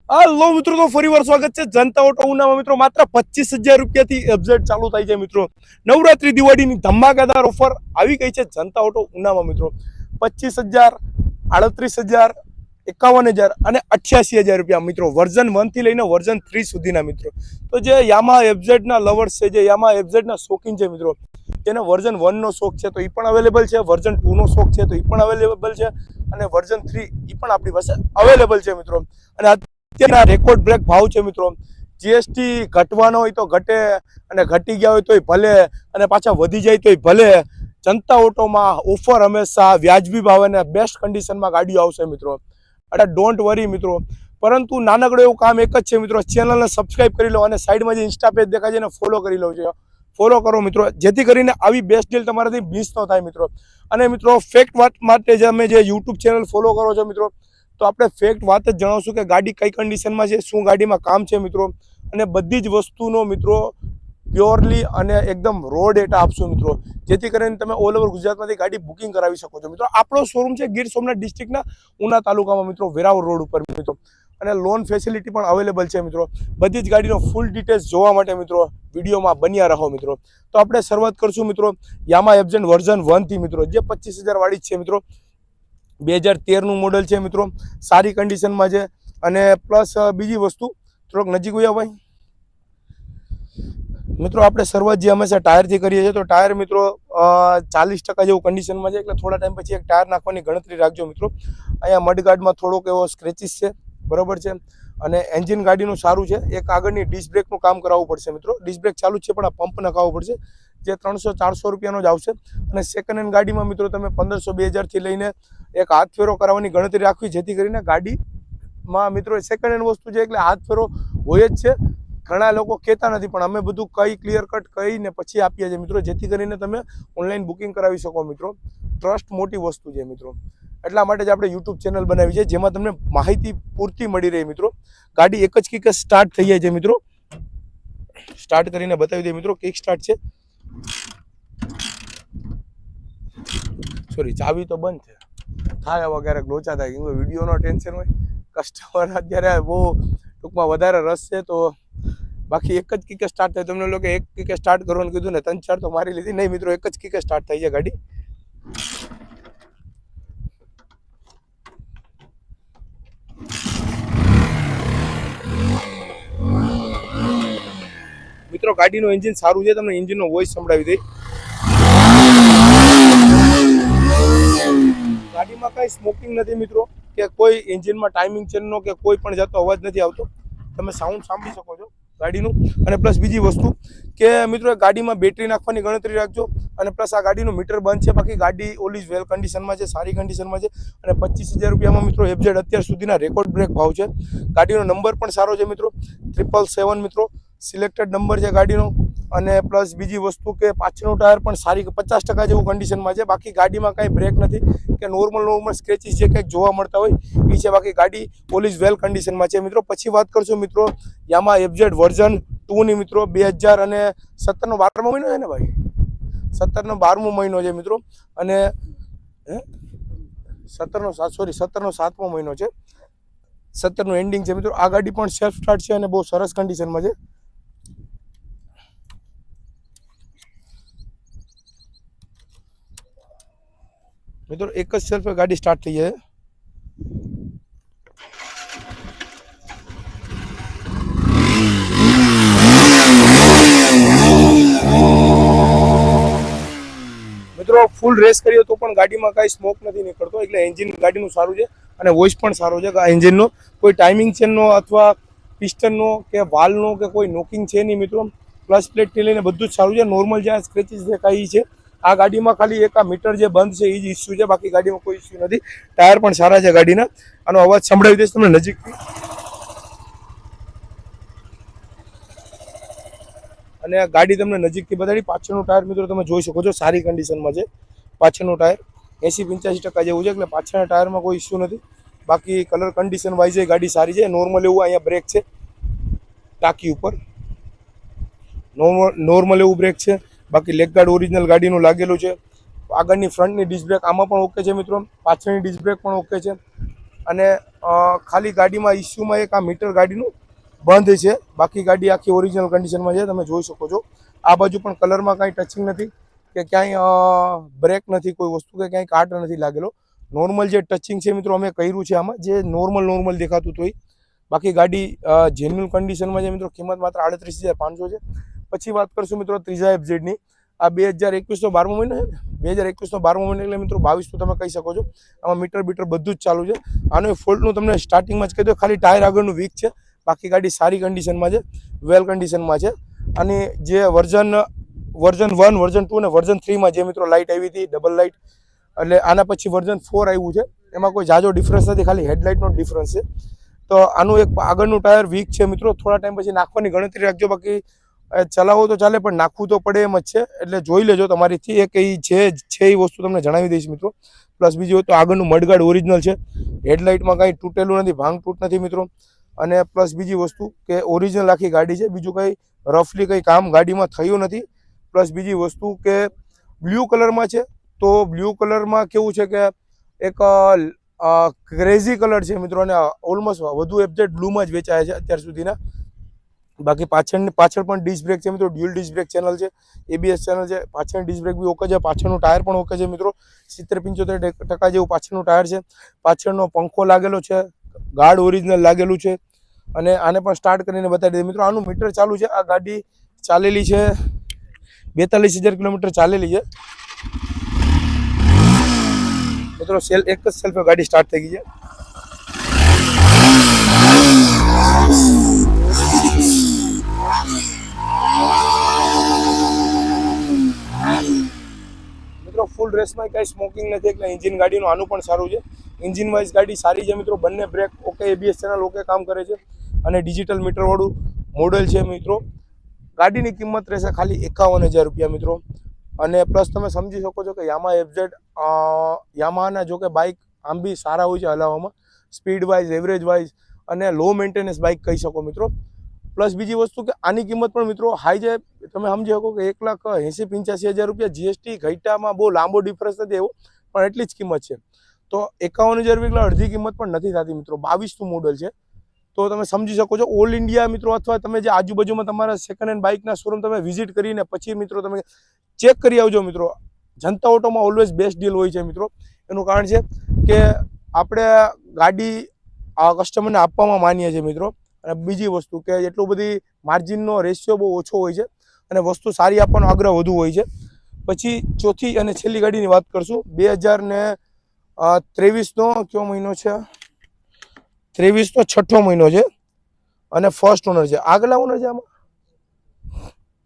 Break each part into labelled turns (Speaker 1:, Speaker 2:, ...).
Speaker 1: Hello मित्रों, तो फरीवार स्वागत है जनता ऑटो उनाમાં મિત્રો માત્ર 25,000 રૂપિયાથી એફઝેડ ચાલુ થાય છે મિત્રો। નવરાત્રી દિવાળીની ધમાકેદાર ઓફર આવી ગઈ છે जनता ऑटो ઉનામાં મિત્રો। 25,000, 38,000, 51,000 અને 88,000 રૂપિયા મિત્રો। વર્ઝન 1 થી લઈને વર્ઝન 3 સુધીના મિત્રો। તો જે યામા એફઝેડ ના લવર્સ છે, જે યામા એફઝેડ ના શોકીન છે મિત્રો, જેને વર્ઝન 1 નો શોખ છે તો એ પણ અવેલેબલ છે, વર્ઝન 2 નો શોખ છે તો એ પણ અવેલેબલ છે, અને વર્ઝન 3 એ પણ આપણી પાસે અવેલેબલ છે મિત્રો। અને અત્યારના રેકોર્ડ બ્રેક ભાવ છે મિત્રો। જીએસટી ઘટવાનો હોય તો ઘટે, અને ઘટી ગયા હોય તોય ભલે, અને પાછા વધી જાય તોય ભલે। जनता ऑटोમાં ઓફર હંમેશા વ્યાજબી ભાવે અને બેસ્ટ કન્ડિશનમાં ગાડીઓ આવશે મિત્રો। એટલે ડોન્ટ વરી મિત્રો। પરંતુ નાનકડું એવું કામ એક જ છે મિત્રો, ચેનલને સબસ્ક્રાઇબ કરી લો અને સાઈડમાં જે ઇન્સ્ટા પેજ દેખાય છે એને ફોલો કરી લો છો, ફોલો કરો મિત્રો, જેથી કરીને આવી બેસ્ટ ડીલ તમારાથી મિસ ન થાય મિત્રો। અને મિત્રો ફેક્ટ વાત માટે જે અમે જે યુટ્યુબ ચેનલ ફોલો કરો છો મિત્રો, તો આપણે ફેક્ટ વાત જ જણાવશું કે ગાડી કઈ કન્ડિશનમાં છે, શું ગાડીમાં કામ છે મિત્રો, અને બધી જ વસ્તુનો મિત્રો પ્યોરલી અને એકદમ રો ડેટા આપશું મિત્રો, જેથી કરીને તમે ઓલ ઓવર ગુજરાતમાંથી ગાડી બુકિંગ કરાવી શકો છો મિત્રો। આપણો શોરૂમ છે ગીર સોમનાથ ડિસ્ટ્રિક્ટના ઉના તાલુકામાં મિત્રો, વેરાવળ રોડ ઉપર મિત્રો, અને લોન ફેસિલિટી પણ અવેલેબલ છે મિત્રો। બધી જ ગાડીનો ફૂલ ડિટેલ્સ જોવા માટે મિત્રો વિડીયોમાં બન્યા રહો મિત્રો। તો આપણે શરૂઆત કરશું મિત્રો યામા એફઝેડ વર્ઝન 1 થી મિત્રો, જે 25,000 વાળી છે મિત્રો। 2013 નું મોડલ છે મિત્રો, સારી કન્ડિશનમાં છે। અને પ્લસ બીજી વસ્તુ થોડોક નજીક આવ્યા ભાઈ મિત્રો, આપણે શરૂઆત જે હંમેશા ટાયરથી કરીએ છીએ, તો ટાયર મિત્રો 40% જેવું કન્ડિશનમાં છે, એટલે થોડા ટાઈમ પછી એક ટાયર નાખવાની ગણતરી રાખજો મિત્રો। અહીંયા મડગાર્ડમાં થોડોક એવો સ્ક્રેચિસ છે, બરોબર છે। અને એન્જિન ગાડીનું સારું છે। એક આગળની ડિસ્ક બ્રેકનું કામ કરાવવું પડશે મિત્રો, ડિસ્ક બ્રેક ચાલુ છે પણ આ પંપ નખાવવું પડશે, જે 300-400 રૂપિયાનો જ આવશે। અને સેકન્ડ હેન્ડ ગાડીમાં મિત્રો તમે 1,500-2,000 થી લઈને એક હાથ ફેરો કરાવવાની ગણતરી રાખવી, જેથી કરીને ગાડીમાં મિત્રો સેકન્ડ હેન્ડ વસ્તુ છે એટલે હાથ ફેરો હોય જ છે। ઘણા લોકો કહેતા નથી, પણ અમે બધું કઈ ક્લિયર કટ કહીને પછી આપીએ છીએ મિત્રો, જેથી કરીને તમે ઓનલાઈન બુકિંગ કરાવી શકો મિત્રો। ટ્રસ્ટ મોટી વસ્તુ છે મિત્રો, એટલા માટે જ આપણે યુટ્યુબ ચેનલ બનાવી છે, જેમાં તમને માહિતી પૂરતી મળી રહી મિત્રો। ગાડી એક જ કિક સ્ટાર્ટ થઈ જાય છે મિત્રો, સ્ટાર્ટ કરીને બતાવી દઈએ મિત્રો, કિક સ્ટાર્ટ છે, સોરી ચાવી તો બંધ છે, થાય આવા ક્યારેક લોચા થાય, કેમ કે વિડીયોનો ટેન્શન હોય, કસ્ટમર અત્યારે બહુ ટૂંકમાં વધારે રસ છે, તો બાકી એક જ કિકે સ્ટાર્ટ થાય। તમને લોકો એક કિકે સ્ટાર્ટ કરવાનું કીધું ને 3-4 તો મારી લીધી, નહીં મિત્રો, એક જ કિકે સ્ટાર્ટ થઈ છે ગાડી। મિત્રો ગાડીનું એન્જિન સારું છે, તમને એન્જિનનો વોઇસ સંભળાવી દઈ। ગાડીમાં કઈ સ્મોકિંગ નથી મિત્રો, કે કોઈ એન્જિનમાં ટાઈમિંગ ચેનનો કે કોઈ પણ જાતનો અવાજ નથી આવતો, તમે સાઉન્ડ સાંભળી શકો છો ગાડીનું। અને પ્લસ બીજી વસ્તુ કે મિત્રો ગાડીમાં બેટરી નાખવાની ગણતરી રાખજો, અને પ્લસ આ ગાડીનું મીટર બંધ છે, બાકી ગાડી ઓલ ઇઝ વેલ કન્ડિશનમાં છે, સારી કન્ડિશનમાં છે। અને 25,000 રૂપિયામાં મિત્રો એફઝેડ અત્યાર સુધીના રેકોર્ડ બ્રેક ભાવ છે। ગાડીનો નંબર પણ સારો છે મિત્રો, 777 મિત્રો સિલેક્ટેડ નંબર છે ગાડીનો। અને પ્લસ બીજી વસ્તુ કે પાછળનું ટાયર પણ સારી 50% જેવું કન્ડિશનમાં છે, બાકી ગાડીમાં કાંઈ બ્રેક નથી કે નોર્મલ સ્ક્રેચીસ જે કંઈક જોવા મળતા હોય એ છે, બાકી ગાડી ઓલ ઇઝ વેલ કન્ડિશનમાં છે મિત્રો। પછી વાત કરશું મિત્રો યામા એફઝેડ વર્ઝન 2 ની મિત્રો, 2017 નો 12મો મહિનો છે ને ભાઈ, 17 નો 12મો મહિનો છે મિત્રો, અને 17 નો 7મો મહિનો છે, 17 નું એન્ડિંગ છે મિત્રો। આ ગાડી પણ સેલ્ફ સ્ટાર્ટ છે અને બહુ સરસ કન્ડિશનમાં છે। મિત્રો એક જ સેલ્ફ ગાડી સ્ટાર્ટ થઈ જાય। મિત્રો ફૂલ રેસ કરીએ તો પણ ગાડીમાં કાંઈ સ્મોક નથી નીકળતો, એટલે એન્જિન ગાડીનું સારું છે અને વોઇસ પણ સારો છે। એન્જિનનો કોઈ ટાઈમિંગ ચેનનો અથવા પિસ્ટનનો કે વાલનો કે કોઈ નોકિંગ છે નહીં મિત્રો। પ્લસ પ્લેટથી લઈને બધું જ સારું છે, નોર્મલ જ્યાં સ્ક્રેચીસ દેખાય છે। આ ગાડીમાં ખાલી એક આ મીટર જે બંધ છે એ જ ઇસ્યુ છે, બાકી ગાડીમાં કોઈ ઇસ્યુ નથી। ટાયર પણ સારા છે ગાડીના, આનો અવાજ સંભળાવી દઈશ તમને નજીકથી। અને ગાડી તમને નજીકથી બતાડી। પાછળનું ટાયર મિત્રો તમે જોઈ શકો છો, સારી કન્ડિશનમાં છે પાછળનું ટાયર, 80-85% જેવું છે, એટલે પાછળના ટાયરમાં કોઈ ઇસ્યુ નથી। બાકી કલર કન્ડિશન વાઇઝ ગાડી સારી છે। નોર્મલ એવું અહીંયા બ્રેક છે ટાંકી ઉપર, નોર્મલ એવું બ્રેક છે, બાકી લેગ ગાર્ડ ઓરિજિનલ ગાડીનું લાગેલું છે। આગળની ફ્રન્ટની ડિસ્ક બ્રેક આમાં પણ ઓકે છે મિત્રો, પાછળની ડિસ્ક બ્રેક પણ ઓકે છે। અને ખાલી ગાડીમાં ઇસ્યુમાં એક આ મીટર ગાડીનું બંધ છે, બાકી ગાડી આખી ઓરિજિનલ કન્ડિશનમાં છે, તમે જોઈ શકો છો. આ બાજુ પણ કલરમાં કાંઈ ટચિંગ નથી કે ક્યાંય બ્રેક નથી, કોઈ વસ્તુ કે ક્યાંય કાટ નથી લાગેલો. નોર્મલ જે ટચિંગ છે મિત્રો અમે કર્યું છે આમાં, જે નોર્મલ દેખાતું હતું. બાકી ગાડી જેન્યુઅલ કન્ડિશનમાં છે મિત્રો. કિંમત માત્ર 38,500 છે. પછી વાત કરશું મિત્રો ત્રીજા એફઝેડની. આ 2021નો 12મો મહિનો છે. 2021નો 12મો મહિનો એટલે મિત્રો 22 તો તમે કહી શકો છો. આમાં મીટર બીટર બધું જ ચાલુ છે. આનું ફોલ્ટનું તમને સ્ટાર્ટિંગમાં જ કહી દો, ખાલી ટાયર આગળનું વીક છે, બાકી ગાડી સારી કન્ડિશનમાં છે, વેલ કન્ડિશનમાં છે. અને જે વર્ઝન 1, વર્ઝન 2 અને વર્ઝન 3માં જે મિત્રો લાઇટ આવી હતી, ડબલ લાઇટ, એટલે આના પછી વર્ઝન 4 આવ્યું છે. એમાં કોઈ જાજો ડિફરન્સ નથી, ખાલી હેડલાઇટનો ડિફરન્સ છે. તો આનું એક આગળનું ટાયર વીક છે મિત્રો. થોડા ટાઈમ પછી નાખવાની ગણતરી રાખજો, બાકી ચલાવો તો ચાલે પણ નાખવું તો પડે એમ જ છે. એટલે જોઈ લેજો તમારીથી, એક એ છે એ વસ્તુ તમને જણાવી દઈશ મિત્રો. પ્લસ બીજું તો આગળનું મડગાર્ડ ઓરિજિનલ છે, હેડલાઇટમાં કાંઈ તૂટેલું નથી, ભાંગ તૂટ નથી મિત્રો. અને પ્લસ બીજી વસ્તુ કે ઓરિજિનલ આખી ગાડી છે, બીજું કંઈ રફલી કંઈ કામ ગાડીમાં થયું નથી. પ્લસ બીજી વસ્તુ કે બ્લુ કલરમાં છે, તો બ્લુ કલરમાં કેવું છે કે એક ક્રેઝી કલર છે મિત્રો, અને ઓલમોસ્ટ વધુ એફઝેડ બ્લુમાં જ વેચાયા છે અત્યાર સુધીના. બાકી પાછળ પણ ડિસ્ક બ્રેક છે મિત્રો, ડ્યુઅલ ડિસ્ક બ્રેક ચેનલ છે, ABS ચેનલ છે. પાછળની ડિસ્ક બ્રેક બી ઓકે છે, પાછળનું ટાયર પણ ઓકે છે મિત્રો. 70-75% જેવું પાછળનું ટાયર છે. પાછળનો પંખો લાગેલો છે, ગાર્ડ ઓરિજિનલ લાગેલું છે. અને આને પણ સ્ટાર્ટ કરીને બતાવી દઈએ મિત્રો. આનું મીટર ચાલુ છે. આ ગાડી ચાલેલી છે 42,000 કિલોમીટર ચાલેલી છે મિત્રો. એક જ સેલ્ફે ગાડી સ્ટાર્ટ થઈ ગઈ છે. મિત્રો ફૂલ રેસમાં કાંઈ સ્મોકિંગ નથી, એટલે એન્જિન ગાડીનું આનું પણ સારું છે. એન્જિન વાઇઝ ગાડી સારી છે મિત્રો. બંને break okay, ABS channel okay કામ કરે છે, અને ડિજિટલ મીટરવાળું મોડેલ છે મિત્રો. ગાડીની કિંમત રહેશે ખાલી 51,000 રૂપિયા મિત્રો. અને પ્લસ તમે સમજી શકો છો કે યામા એફઝેડ, યામાના જો કે બાઇક આમ બી સારા હોય છે હલાવવામાં, સ્પીડ વાઇઝ, એવરેજ વાઇઝ, અને લો મેન્ટેનન્સ બાઇક કહી શકો મિત્રો. પ્લસ બીજી વસ્તુ કે આની કિંમત પણ મિત્રો હાઈ છે. તમે સમજી શકો કે 1,80,85,000 રૂપિયા. GST ઘટામાં બહુ લાંબો ડિફરન્સ નથી એવો, પણ એટલી જ કિંમત છે. તો 51,000 રૂપિયા અડધી કિંમત પણ નથી થતી મિત્રો. 22નું મોડલ છે, તો તમે સમજી શકો છો. ઓલ ઇન્ડિયા મિત્રો, અથવા તમે જે આજુબાજુમાં તમારા સેકન્ડ હેન્ડ બાઇકના શોરૂમ તમે વિઝિટ કરીને પછી મિત્રો તમે ચેક કરી આવજો મિત્રો. જનતા ઓટોમાં ઓલવેઝ બેસ્ટ ડીલ હોય છે મિત્રો. એનું કારણ છે કે આપણે ગાડી કસ્ટમરને આપવામાં માનીએ છીએ મિત્રો. અને બીજી વસ્તુ કે એટલું બધી માર્જિનનો રેશિયો બહુ ઓછો હોય છે, અને વસ્તુ સારી આપવાનો આગ્રહ વધુ હોય છે. પછી ચોથી અને છેલ્લી ગાડીની વાત કરશું. 2023નો કયો મહિનો છે? 23નો 6થો મહિનો છે, અને ફર્સ્ટ ઓનર છે. આગલા ઓનર છે આમાં.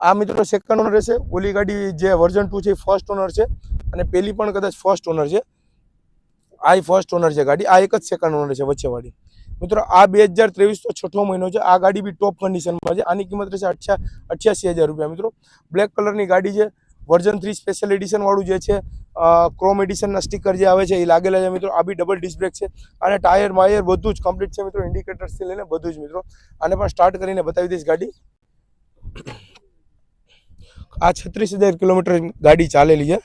Speaker 1: આ મિત્રો સેકન્ડ ઓનર રહેશે. ઓલી ગાડી જે વર્ઝન 2 છે એ ફર્સ્ટ ઓનર છે, અને પેલી પણ કદાચ ફર્સ્ટ ઓનર છે. આ ફર્સ્ટ ઓનર છે ગાડી, આ એક જ સેકન્ડ ઓનર છે વચ્ચેવાળી મિત્રો. આ 2023નો 6થો મહિનો છે. આ ગાડી બી ટોપ કન્ડિશનમાં છે. આની કિંમત રહેશે 88,000 રૂપિયા મિત્રો. બ્લેક કલરની ગાડી છે. વર્ઝન 3 સ્પેશિયલ એડિશન વાળું જે છે, ક્રોમ એડિશનના સ્ટીકર જે આવે છે એ લાગેલા છે મિત્રો. આ બી ડબલ ડિસ્ક બ્રેક છે, અને ટાયર માયર બધું જ કમ્પ્લીટ છે મિત્રો. ઇન્ડિકેટર્સથી લઈને બધું જ મિત્રો. આને પણ સ્ટાર્ટ કરીને બતાવી દઈશ ગાડી. આ 36,000 કિલોમીટર ગાડી ચાલેલી છે.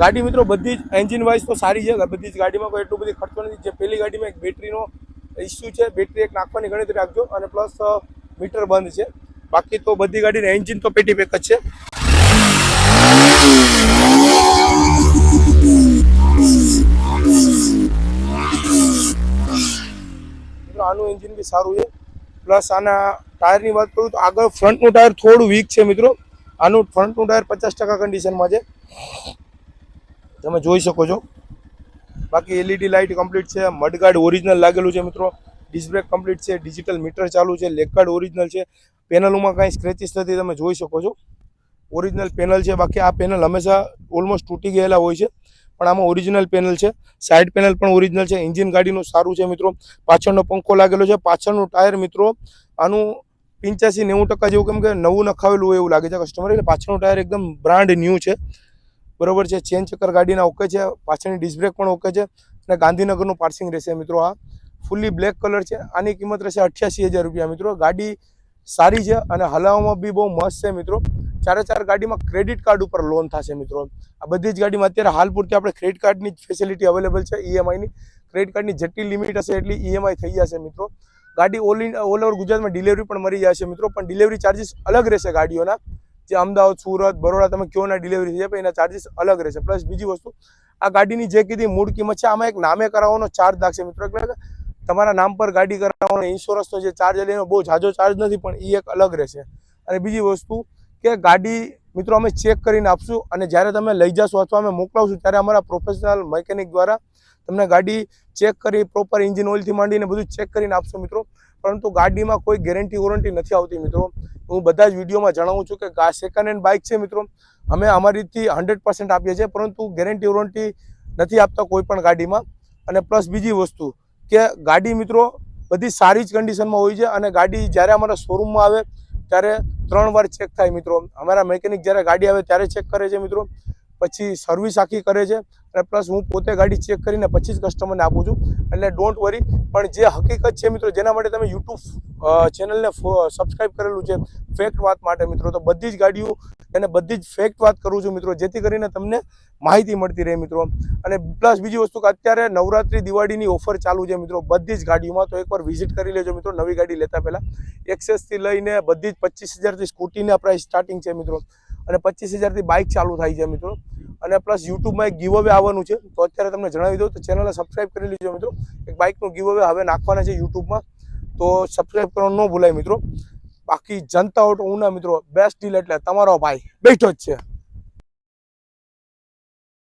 Speaker 1: ગાડી મિત્રો બધી જ એન્જિન વાઇઝ તો સારી છે. બધી જ ગાડીમાં કોઈ એટલું બધી ખર્ચો નથી. જે પેલી ગાડીમાં એક બેટરીનો ઇસ્યુ છે, બેટરી એક નાખવાની ગણતરી રાખજો, અને પ્લસ મીટર બંધ છે. બાકી તો બધી ગાડીને એન્જિન તો પેટી પેક જ છે. આનું એન્જિન બી સારું છે. પ્લસ આના ટાયરની વાત કરું તો આગળ ફ્રન્ટનું ટાયર થોડું વીક છે મિત્રો. આનું ફ્રન્ટનું ટાયર 50% કન્ડિશનમાં છે, તમે જોઈ શકો છો. બાકી LED લાઇટ કમ્પ્લીટ છે, મડગાર્ડ ઓરિજિનલ લાગેલું છે મિત્રો. ડિસ્ક બ્રેક કમ્પ્લીટ છે, ડિજિટલ મીટર ચાલુ છે, લેગ ગાર્ડ ઓરિજિનલ છે. પેનલોમાં કાંઈ સ્ક્રેચીસ નથી, તમે જોઈ શકો છો. ઓરિજિનલ પેનલ છે. બાકી આ પેનલ હંમેશા ઓલમોસ્ટ તૂટી ગયેલા હોય છે, પણ આમાં ઓરિજિનલ પેનલ છે. સાઇડ પેનલ પણ ઓરિજિનલ છે. એન્જિન ગાડીનું સારું છે મિત્રો. પાછળનો પંખો લાગેલો છે. પાછળનું ટાયર મિત્રો આનું 85-90% જેવું, કેમ કે નવું નખાવેલું હોય એવું લાગે છે કસ્ટમર. એટલે પાછળનું ટાયર એકદમ બ્રાન્ડ ન્યૂ છે, બરોબર છે. ચેન ચક્કર ગાડીના ઓકે છે. પાછળની ડિસ્ક બ્રેક પણ ઓકે છે, અને ગાંધીનગરનું પાર્સિંગ રહેશે મિત્રો. આ ફૂલી બ્લેક કલર છે. આની કિંમત રહેશે 88,000 રૂપિયા મિત્રો. ગાડી સારી છે, અને હલાવવામાં બી બહુ મસ્ત છે મિત્રો. 4 ગાડીમાં ક્રેડિટ કાર્ડ ઉપર લોન થશે મિત્રો. આ બધી જ ગાડીમાં અત્યારે હાલ પૂરતી આપણે ક્રેડિટ કાર્ડની જ ફેસિલિટી અવેલેબલ છે, EMIની ક્રેડિટ કાર્ડની જેટલી લિમિટ હશે એટલી EMI થઈ જશે મિત્રો. ગાડી ઓલ ઓવર ગુજરાતમાં ડિલિવરી પણ મળી જશે મિત્રો, પણ ડિલિવરી ચાર્જીસ અલગ રહેશે ગાડીઓના. જે અમદાવાદ, સુરત, બરોડા તમે કયો ના ડિલિવરી થઈ જાય પણ એના ચાર્જીસ અલગ રહેશે. પ્લસ બીજી વસ્તુ, આ ગાડીની જે કીધી મૂળ કિંમત છે, આમાં એક નામે કરાવવાનો ચાર્જ લાગશે મિત્રો. એટલે તમારા નામ પર ગાડી કરાવવાનો ઇન્સ્યોરન્સનો જે ચાર્જ એટલે એનો બહુ ઝાઝો ચાર્જ નથી, પણ એ એક અલગ રહેશે. અને બીજી વસ્તુ કે ગાડી મિત્રો અમે ચેક કરીને આપશું, અને જ્યારે તમે લઈ જશો અથવા અમે મોકલાવશું ત્યારે અમારા પ્રોફેશનલ મિકેનિક દ્વારા તમને ગાડી ચેક કરી પ્રોપર એન્જિન ઓઇલથી માંડીને બધું ચેક કરીને આપશું મિત્રો. પરંતુ ગાડીમાં કોઈ ગેરંટી વોરંટી નથી આવતી મિત્રો. હું બધા જ વિડીયોમાં જણાવું છું કે સેકન્ડ હેન્ડ બાઇક છે મિત્રો, અમે અમારીથી 100% આપીએ છીએ, પરંતુ ગેરંટી વોરંટી નથી આપતા કોઈ પણ ગાડીમાં. અને પ્લસ બીજી વસ્તુ કે ગાડી મિત્રો બધી સારી જ કન્ડિશનમાં હોય છે, અને ગાડી જ્યારે અમારા શોરૂમમાં આવે ત્યારે 3 વાર ચેક થાય મિત્રો. અમારા મેકેનિક જ્યારે ગાડી આવે ત્યારે ચેક કરે છે મિત્રો, પછી સર્વિસ આખી કરે છે, અને પ્લસ હું પોતે ગાડી ચેક કરીને પછી જ કસ્ટમરને આપું છું. એટલે ડોન્ટ વરી. પણ જે હકીકત છે મિત્રો, જેના માટે તમે યુટ્યુબ ચેનલને સબસ્ક્રાઈબ કરેલું છે ફેક્ટ વાત માટે મિત્રો, તો બધી જ ગાડીઓ એને બધી જ ફેક્ટ વાત કરું છું મિત્રો, જેથી કરીને તમને માહિતી મળતી રહે મિત્રો. અને પ્લસ બીજી વસ્તુ કે અત્યારે નવરાત્રી દિવાળીની ઓફર ચાલુ છે મિત્રો બધી જ ગાડીઓમાં, તો એકવાર વિઝિટ કરી લેજો મિત્રો નવી ગાડી લેતા પહેલાં. એક્સેસથી લઈને બધી જ 25,000થી સ્કૂટીના પ્રાઇસ સ્ટાર્ટિંગ છે મિત્રો, અને 25,000થી બાઇક ચાલુ થાય છે મિત્રો. અને પ્લસ યુટ્યુબમાં એક ગીવ અવે આવવાનું છે, તો અત્યારે તમને જણાવી દઉં તો ચેનલને સબસ્ક્રાઈબ કરી લેજો મિત્રો. એક બાઇકનું ગીવ અવે હવે નાખવાના છે યુટ્યુબમાં, તો સબસ્ક્રાઈબ કરવાનું ન ભૂલાય મિત્રો. બાકી જનતા ઓટો ઉના મિત્રો બેસ્ટ ડીલ એટલે તમારો ભાઈ બેઠો જ છે.